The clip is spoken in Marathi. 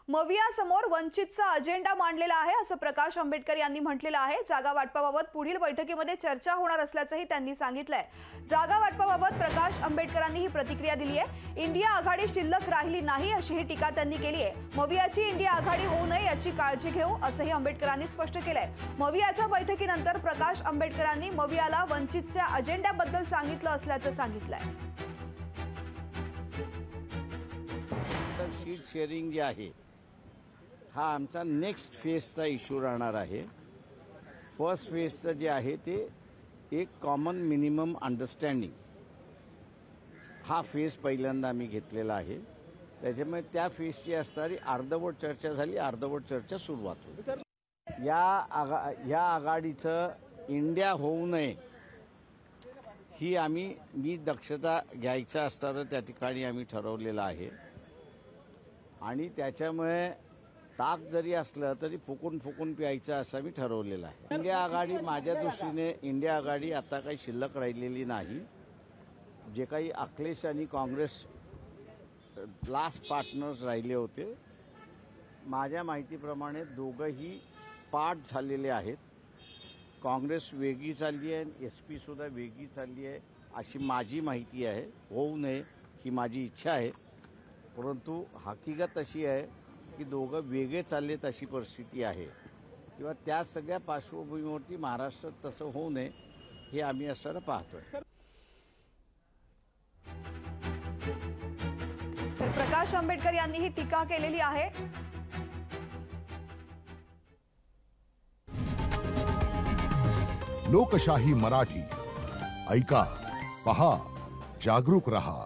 मविया समोर वंचितचा अजेंडा मांडलेला आहे असं प्रकाश आंबेडकर यांनी म्हटलेलं आहे। जागा वाटपाबाबत पुढील बैठकीमध्ये चर्चा होणार असल्याचंही त्यांनी सांगितलंय। जागा वाटपाबाबत प्रकाश आंबेडकरांनी ही प्रतिक्रिया दिली आहे। इंडिया आघाडी शिल्लक राहिली नाही अशी टीका त्यांनी केली आहे। मवियाची इंडिया आघाडी होऊ नये याची काळजी घेऊ असंही आंबेडकरांनी स्पष्ट केलंय। मवियाच्या बैठकीनंतर प्रकाश आंबेडकरांनी मवियाला वंचितच्या अजेंड्याबद्दल सांगितलं असल्याचं सांगितलंय। सीट शेअरिंग जे आहे हा आमचा नेक्स्ट फेजचा इश्यू राहणार आहे। फर्स्ट फेजचं जे आहे ते एक कॉमन मिनिमम अंडरस्टँडिंग हा फेज पहिल्यांदा आम्ही घेतलेला आहे। त्याच्यामुळे त्या फेजची असणारी अर्धवट चर्चा झाली, अर्धवट चर्चा सुरुवात होती। या आघाडीचं इंडिया होऊ नये ही मी दक्षता घ्यायचं असताना त्या ठिकाणी आम्ही ठरवलेलं आहे आणि त्याच्यामुळे ताक जरी असलं तरी फुकून फुकून प्यायचं असं मी ठरवलेलं आहे। इंडिया आघाडी माझ्या दृष्टीने इंडिया आघाडी आता काही शिल्लक राहिलेली नाही। जे काही अखिलेश आणि काँग्रेस लास्ट पार्टनर्स राहिले होते, माझ्या माहितीप्रमाणे दोघंही पार्ट झालेले आहेत। काँग्रेस वेगळी चालली आहे आणि SP सुद्धा वेगळी चालली आहे अशी माझी माहिती आहे। होऊ नये ही माझी इच्छा आहे, परंतु हकीकत अशी आहे की दोघं वेगळे चाललेत अशी परिस्थिती आहे किंवा त्या सगळ्या पार्श्वभूमीवरती महाराष्ट्रात तसं होऊ नये हे आम्ही असं पाहतोय। तर प्रकाश आंबेडकर यांनी ही टीका केलेली आहे। लोकशाही मराठी ऐका, पहा, जागरूक रहा।